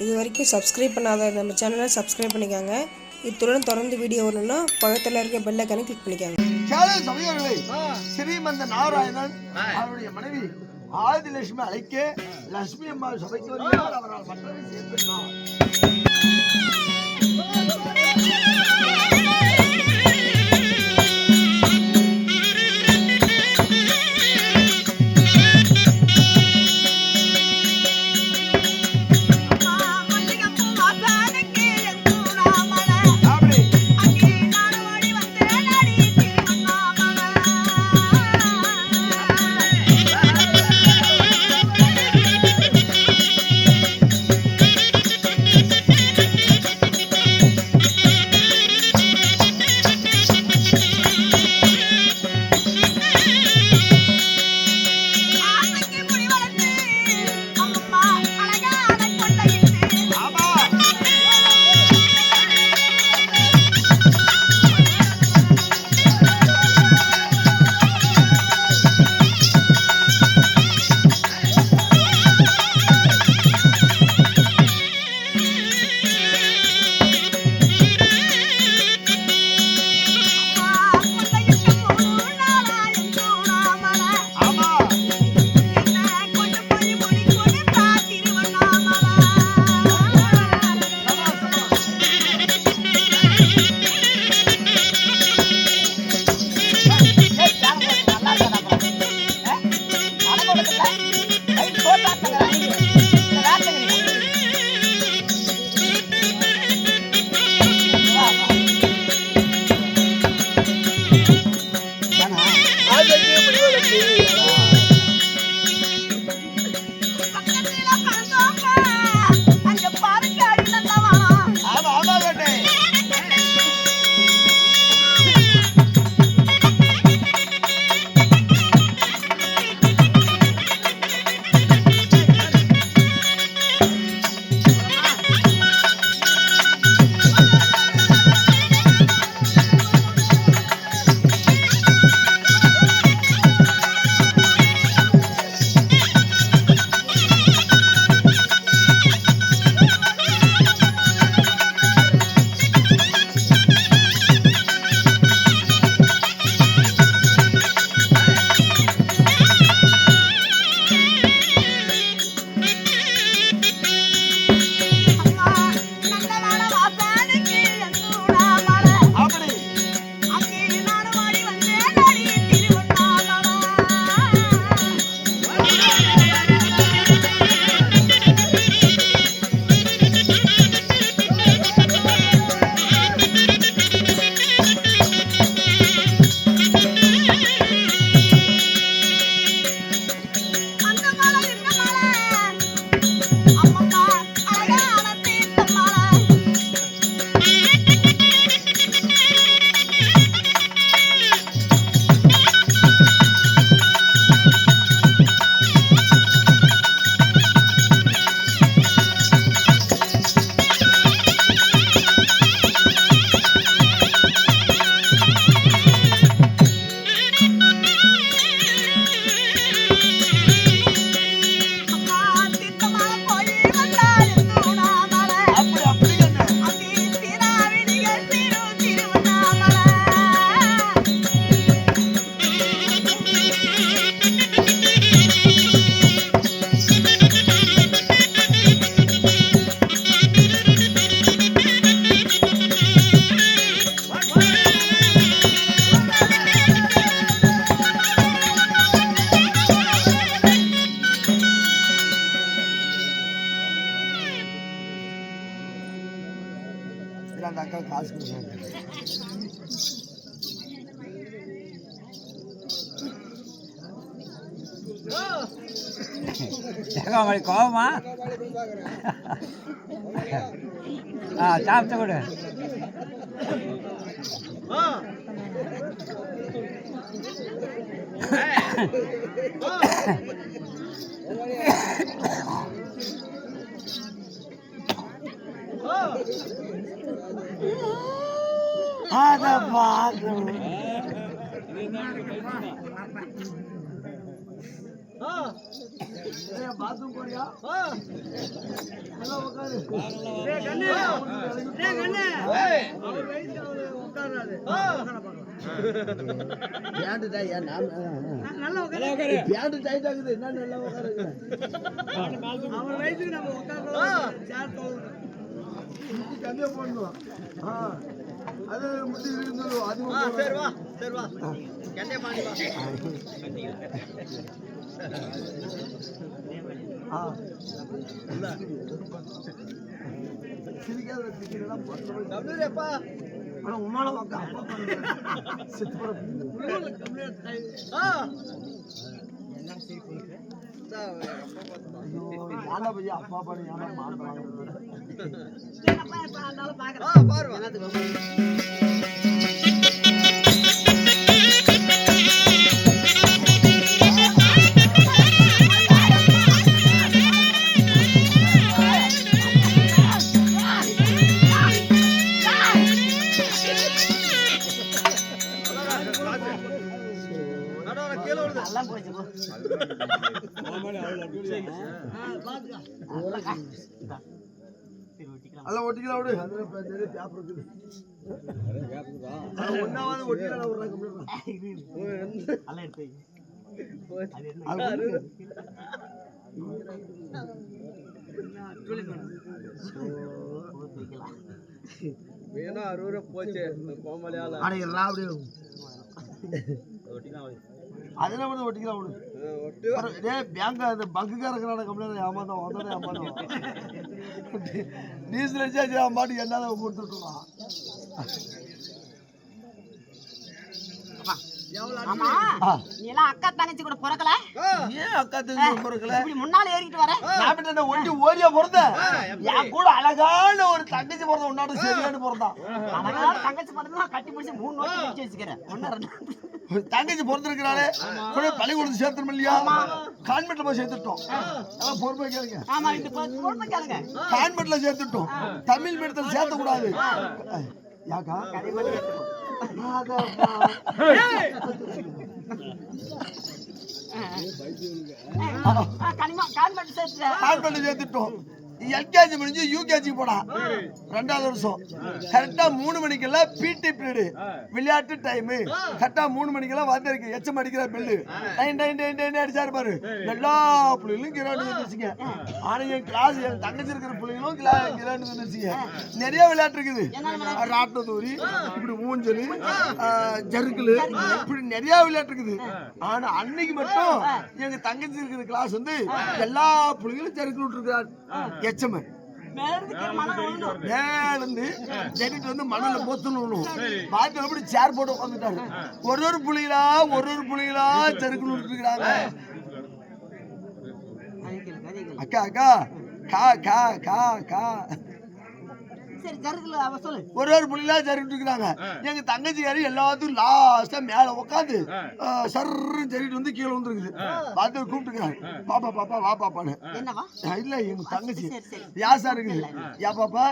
இது வரைக்கும் சப்ஸ்கிரைப் பண்ணாத நம்ம சேனலை சப்ஸ்கிரைப் பண்ணிக்கோங்க. இத்துடன் தொடர்ந்து வீடியோ வரணும்னா பக்கத்தில் இருக்க பெல் ஐகானை கிளிக் பண்ணிக்கோங்க. ஸ்ரீமந்த நாராயணன் அவருடைய மனைவி ஆதிலட்சுமி அழைக்க லட்சுமி அம்மா சபைக்கு வருகிறார். அவரால் மற்ற விஷயம் அந்த அக்கா காசு உங்களுக்கு கோபமா? சாப்பிட்ட கூட அதை பார்க்கணும். பாத்ரூம் போறியா? கம்மியா போடணும். அது முடிவு அது சரி வா சரி வா கண்டே பாடி வா சிரிக்காத சிரிக்கிறதெல்லாம் போட்டு டபுள்யூப்பா ஆனா உமால வாங்க அப்பா பண்ணுங்க செத்து போற எல்லாம் சரி போயிட்டு யாரா பையா அப்பா பாரு யாரா மாட்டாங்க பாரு அதெல்லாம் ஒட்டிக்கலாம் விடு அதுல நிறைய பேப்பர் இருக்குது ஒன்னாவது ஒட்டிக்கலாம் விடுறாங்க வேணா 60 போச்சு கோமலையால அடையலாம் அப்படியே அதெல்லாம் வந்து ஒட்டிக்கலாம் விடு பேங்க் அந்த பங்குக்கார இருக்கிறான கம்பெனியில் ஏமாந்தோம் வந்தோடனே ஏமாந்தோம் டீசல் அடிச்சாச்சு அம்மாட்டுக்கு என்னால கொடுத்துட்டுருவான் அக்கா தங்கச்சி கூட பிறக்கல ஏன் அக்கா தங்கச்சி பிறக்கல முன்னால ஏறிட்டு வர நான் ஒண்டி ஓரியா பிறந்தேன் என் கூட அழகான ஒரு தங்கச்சி பிறந்த உன்னாடு சரியானு பிறந்தான் அழகான தங்கச்சி பிறந்தா கட்டி பிடிச்சி 3 நோட்டு வச்சு வச்சுக்கிறேன் தங்கச்சி பிறந்திருக்கிறாளே பள்ளிக்கூடத்து சேர்த்தணும் இல்லையா கான்வென்ட்ல போய் சேர்த்துட்டோம் அதான் பொறுப்பை கேளுங்க ஆமா இந்த பொறுப்பை கேளுங்க கான்வென்ட்ல சேர்த்துட்டோம் தமிழ் மீடியத்துல சேர்த்த கூடாது யாக்கா கான்வென்ட்ல சேர்த்துட்டோம் எல்கேஜி முடிஞ்சு யூகேஜி போனா 2வது வருஷம் கரெக்டா 3 மணிக்கெல்லாம் பிடி பீரியடு விளையாட்டு டைம் கரெக்டா 3 மணிக்கெல்லாம் வந்திருக்கு எச்சம் அடிக்கிற பெல்லு அடிச்சாரு பாரு எல்லா பிள்ளைகளும் கிராண்டு வந்துச்சுங்க ஆனா என் கிளாஸ் என் தங்கச்சி இருக்கிற பிள்ளைங்களும் கிராண்டு வந்துச்சுங்க நிறைய விளையாட்டு இருக்குது ராட்ட தூரி இப்படி ஊஞ்சல் ஜருக்குலு இப்படி நிறைய விளையாட்டு இருக்குது ஆனா அன்னைக்கு மட்டும் எங்க தங்கச்சி இருக்கிற கிளாஸ் வந்து எல்லா பிள்ளைகளும் ஜருக்குல விட்டுருக்காரு எச்சமன் மேலிருந்து ஜெடிட்டு வந்து மணல போத்தணும் பாத்து அப்படி சேர் போட்டு உட்காந்துட்டாரு ஒரு புள்ளிகளா செருக்குன்னு இருக்கிறாங்க அக்கா அக்கா கா கா கா கா ஒரு புள்ளிலா சரிட்டு இருக்கிறாங்க எங்க தங்கச்சிக்காரி எல்லாத்துக்கும் லாஸ்டா மேல உட்காந்து சர்ன்னு சரிட்டு வந்து கீழே வந்துருக்குது பார்த்து கூப்பிட்டுக்கிறாங்க பாப்பா பாப்பா வா பாப்பான்னு இல்ல எங்க தங்கச்சி யாசா இருக்குது யா பாப்பா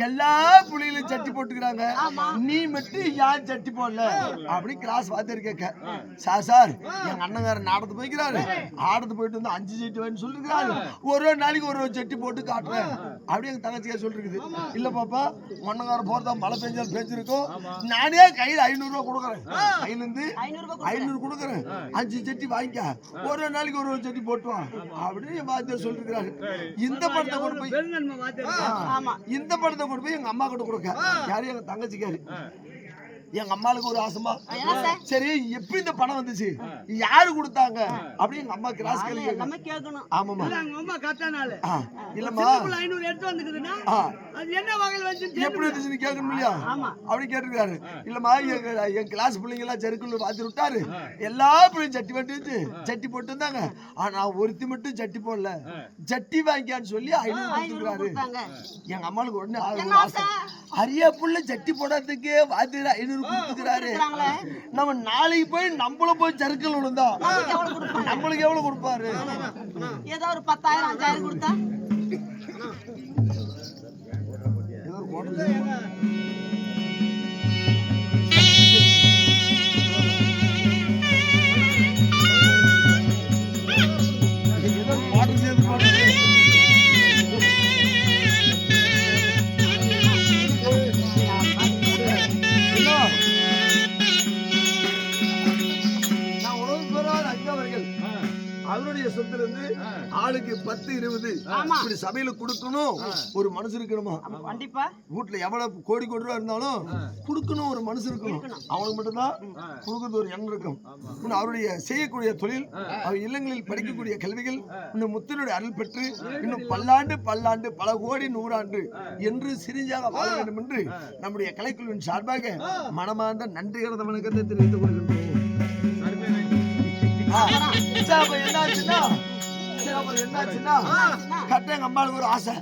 எல்லா புள்ளிகளும் சட்டி போட்டுக்கிறாங்க நீ மட்டும் யான் சட்டி போடல அப்படி கிளாஸ் வாத்தியார் கேட்க சார் எங்க அண்ணங்காரன் நாடத்து போய்க்கிறாரு ஆடத்து போயிட்டு வந்து 5 சட்டி வாங்கி சொல்லிருக்கிறாரு ஒரு நாளைக்கு ஒரு சட்டி போட்டு காட்டுறேன் அப்படி எங்க தங்கச்சிக்காரி சொல்லிருக்குது இல்ல பாப்பா மண்ணங்கார போறதா மழை பெஞ்சாலும் பெஞ்சிருக்கும் நானே கையில 500 ரூபாய் கொடுக்குறேன் கையில இருந்து 500 கொடுக்குறேன் 5 சட்டி வாங்கிக்க ஒரு நாளைக்கு ஒரு சட்டி போட்டுவான் அப்படின்னு வாத்தியார் சொல்லிருக்கிறாரு இந்த படத்தை கொண்டு போய் எங்க அம்மா கிட்ட கொடுக்க யாரு எங்க தங்கச்சிக்காரு எங்க அம்மாளுக்கு ஒரு ஆசமா சரி எப்படி இந்த பணம் வந்துச்சு யாரு கொடுத்தாங்க அப்படி எங்க அம்மா கிராஸ் கேட்கணும் ஆமாமா அம்மா கட்டானால இல்லம்மா 500 எடுத்து வந்துக்குதுன்னா அது என்ன வகையில வந்து எப்படி வந்துச்சுன்னு கேட்கணும் இல்லையா அப்படி கேட்டிருக்காரு இல்லம்மா என் கிளாஸ் பிள்ளைங்க எல்லாம் செருக்குள்ள வாத்தி விட்டாரு எல்லா பிள்ளையும் சட்டி வட்டி சட்டி போட்டு இருந்தாங்க ஆனா ஒருத்தி மட்டும் சட்டி போடல சட்டி வாங்கியான்னு சொல்லி 500 கொடுத்துருக்காரு எங்க அம்மாளுக்கு உடனே ஆசை அரியா புள்ள சட்டி போடாததுக்கே வாத்தியார் 500 கொடுத்துக்கிறாரு நம்ம நாளைக்கு போய் நம்மளும் போய் சறுக்கல் விழுந்தா நம்மளுக்கு எவ்வளவு கொடுப்பாரு ஏதோ ஒரு 10,000 5,000 கொடுத்தா ஆளுக்கு 10 20 ஆமா. இப்படி சபையில கொடுக்கணும் ஒரு மனசு இருக்கணுமா? கண்டிப்பா வீட்டுல எவ்வளவு கோடி ரூபா இருந்தாலும் கொடுக்கணும் ஒரு மனசு இருக்கணும். அவனுக்கு மட்டும்தான் கொடுக்கறது ஒரு எண்ணம் இருக்கும். இன்னும் அவருடைய செய்யக்கூடிய தொழில், அவர் இல்லங்களில் படிக்கக்கூடிய கல்விகள் இன்னும் முத்தினுடைய அருள் பெற்று இன்னும் பல்லாண்டு பல்லாண்டு பல கோடி நூறாண்டு என்று சிறிஞ்சாக வாழ வேண்டும் என்று நம்முடைய கலைக்குழுவின் சார்பாக மனமார்ந்த நன்றி கடந்த வணக்கத்தை தெரிவித்துக் கொள்கின்றோம். என்னாச்சுன்னா கட்டங்க அம்மாளுக்கு ஒரு ஆசை,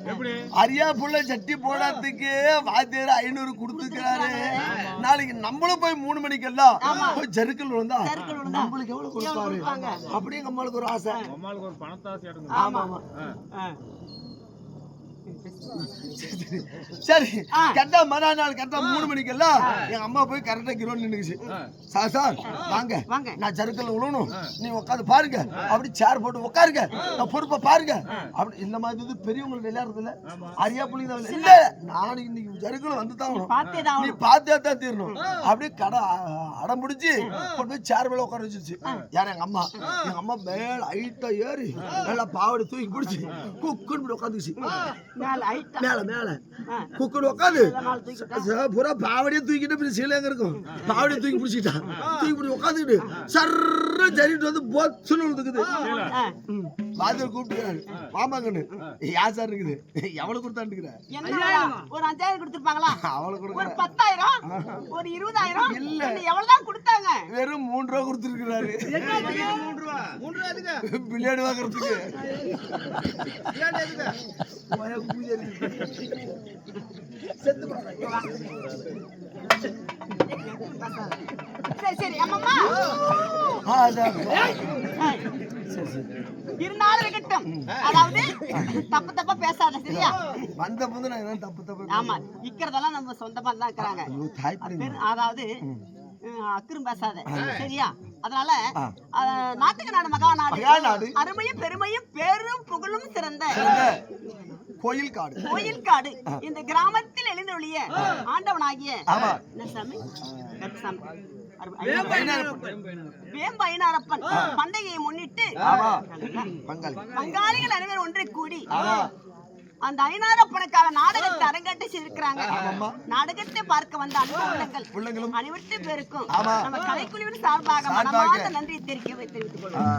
அரியா புள்ள சட்டி போடுறதுக்கு வாத்தியார் 500 கொடுத்துக்கிறாரு. நாளைக்கு நம்மளும் போய் 3 மணிக்கெல்லாம் போய் ஜருக்கல் வந்தா நம்மளுக்கு எவ்வளவு கொடுப்பாரு அப்படி எங்க அம்மாளுக்கு ஒரு ஆசை. ஆமா ஆமா சரி கரெக்டா மறுநாள் கரெக்டா 3 மணிக்கெல்லாம் எங்க அம்மா போய் கரெக்டா கிரௌண்ட் நின்னுச்சு. சார் வாங்க நான் ஜருக்கல் விழணும், நீ உட்காந்து பாருங்க, அப்படி சேர் போட்டு உட்காருங்க, நான் பொறுப்பா பாருங்க அப்படி. இந்த மாதிரி பெரியவங்க விளையாடுறதுல அரியா புள்ளி இல்ல, நானும் இன்னைக்கு ஜருக்கல் வந்து தான் நீ பார்த்தே தான் தீரணும். அப்படியே கடை அடம் பிடிச்சி கொண்டு போய் சேர் மேல உட்கார வச்சிருச்சு. யார் எங்க அம்மா மேல ஹைட்டா ஏறி நல்லா பாவடை தூக்கி பிடிச்சி குக்குன்னு உட்காந்துச்சு. மேல மேல குக்குன்னு உட்காந்து பூரா பாவடியே தூக்கிட்டு சீலையங்க இருக்கும், பாவடியை தூக்கி பிடிச்சிட்டான். தூக்கி பிடிச்சி உட்காந்துக்கிட்டு சர்ற சரிட்டு வந்து போச்சுன்னு இருக்குது. வாத்தியார் கூப்பிட்டுக்கிறாரு, வாமாங்கன்னு. யார் சார் இருக்குது, எவ்வளவு கொடுத்தாண்டுக்கிற? ஒரு 5000 கொடுத்துருப்பாங்களா? அவ்வளவு கொடுக்க ஒரு 10,000 ஒரு 20,000 இல்ல, எவ்வளவுதான் கொடுத்தாங்க? வெறும் 3 ரூபா கொடுத்துருக்கிறாரு. 3 ரூபா பிள்ளையாடு வாங்குறதுக்கு. சரி சரி அம்மம்மா இருந்தாலும் இருக்கட்டும். அதாவது தப்பா பேசாத சரியா? வந்த போது நான் தப்பு ஆமா, இருக்கிறதெல்லாம் நம்ம சொந்தமா தான் இருக்கிறாங்க. அதாவது அக்கறம் பேசாத சரியா? அதனால நாட்டுக்கு நாடு மகாநாடு அருமையும் பெருமையும் பேரும் புகழும் சிறந்த கோயில் காடு இந்த கிராமத்தில் எழுந்தொழிய ஆண்டவனாகிய வேம்பையனாரப்பன் பண்டிகையை முன்னிட்டு பங்காளிகள் அனைவரும் ஒன்றை கூடி அந்த ஐநாரப்பனுக்காக நாடகத்தை அரங்கேற்றி செய்திருக்கிறாங்க. நாடகத்தை பார்க்க வந்த அன்பு அனைவருடைய பேருக்கும் நம்ம கலைக்குழுவின் சார்பாக மனமார்ந்த நன்றியை தெரிவித்துக் கொள்கிறோம்.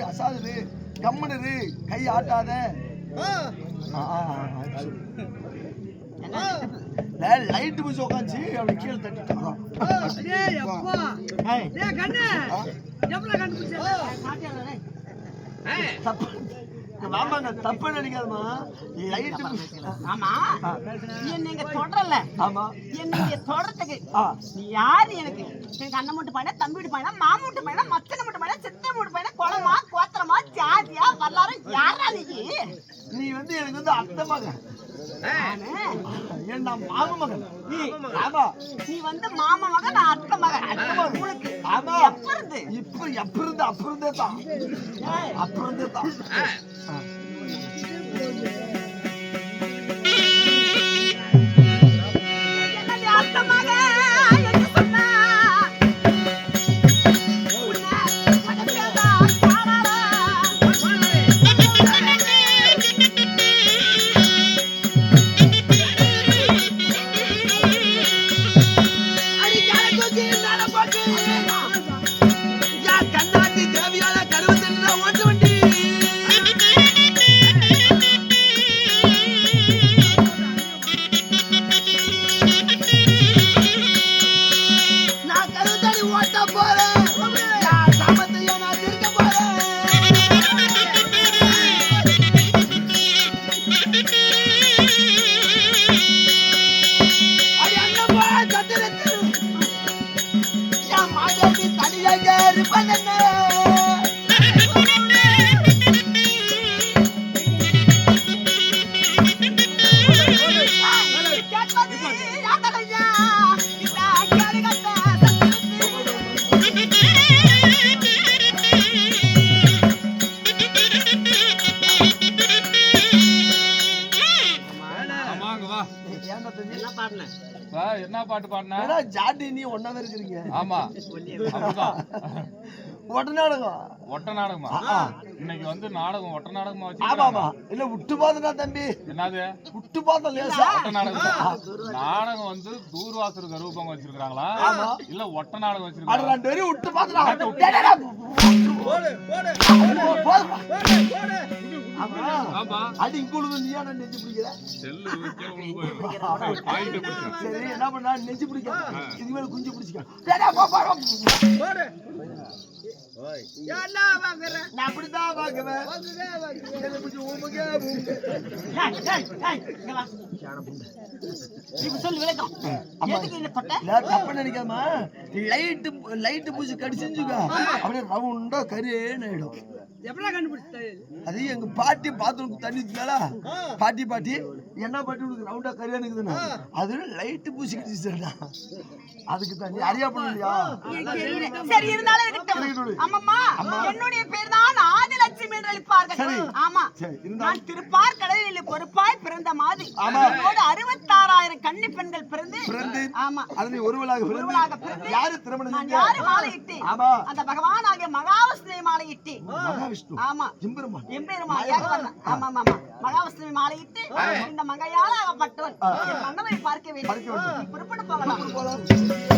அசாது கம்மனு கை ஆட்டாத. லைட் மிஸ் உட்காந்துச்சு அப்படி கீழே தட்டிட்டான். மாமாங்க தப்பு நினைக்காதமா லைட் ஆமா நீங்க தொடரல ஆமா என்னைய தொடறதுக்கு ஆ. நீ யாரு எனக்கு எங்க அண்ணன் மட்டும் பையனா தம்பி வீட்டு பையனா மாமா வீட்டு பையனா மச்சன வீட்டு பையனா சித்த வீட்டு பையனா குளமா கோத்திரமா ஜாதியா வரலாறு யாரா நீ வந்து எனக்கு வந்து அத்தை மகன் என்ன மாமா மகன் ஆமா நீ வந்து மாமா மகன் நான் அத்தை மகன் உனக்கு ஆமா எப்ப இருந்து அப்புறந்தே தான் என்னது அத்தை மகன் என்று சொன்னா உன்னை மனசேதா காணாரா என்ன பாட்டு பாடின? ஜாதி நீ ஒன்னாவே இருக்கிறீங்க ஆமா அப்படிதான். ஒட்ட நாடகம் ஒட்ட நாடகமா? இன்னைக்கு வந்து நாடகம் ஒட்ட நாடகமா ஆமா வச்சு இல்ல விட்டு பாத்தா தம்பி என்னது விட்டு பார்த்தா லேசா ஒட்ட நாடகம்? நாடகம் வந்து தூர்வாசர் கரூபம் வச்சிருக்காங்களா இல்ல ஒட்ட நாடகம் அது வச்சிருக்காங்களா? 2 பேரும் விட்டு பாத்துடா ஆமா அடி இங்குழுது நீயா நான் நெஞ்சு பிடிக்கிற செல்லு வைக்க போயிடும். பாயிண்ட் பிடிச்சேன். சரி என்ன பண்ணா நெஞ்சு பிடிக்க இது மேல குஞ்சு பிடிச்சிக்க நான் அப்படித்தான் பாக்குவேன் எனக்கு கொஞ்சம் உமக்கே சொல்லு விளக்கம் எதுக்கு இந்த தொட்டை தப்பு நினைக்காம லைட்டு பூச்சி கடிச்சுக்க அப்படியே ரவுண்டா கரியேன்னு ஆயிடும். அது எங்க பாட்டி பாத்ரூம் தண்ணி ஊத்தினால பாட்டி என்ன பாட்டி உனக்கு ரவுண்டா கரியா இருக்குதுன்னா அது லைட்டு பூச்சி கடிச்சுடா அதுக்கு தண்ணி அறியா பண்ணலையா சரி இருந்தாலும் இருக்கட்டும் ஆமாம்மா என்னுடைய பேர் தான் ஆதிலட்சுமி என்று அழைப்பார்கள் ஆமா நான் திருப்பார் கடலில் பொறுப்பாய் பிறந்த மாதிரி அதோடு 66,000 கன்னி பெண்கள் பிறந்து ஆமா அது நீ ஒருவளாக பிறந்து யாரு திருமணம் நான் யாரு மாலையிட்டேன் அந்த பகவான் ஆகிய மகாவிஷ்ணுவை மாலையிட்டேன் மகாவிஷ்ணு ஆமா எம்பெருமான் எம்பெருமான் ஆமா ஆமா மகாவிஷ்ணுவை மாலையிட்டு இந்த மங்கையால் ஆகப்பட்டவன் என் மன்னவை பார்க்க வேண்டும் புறப்பட்டு போகலாம்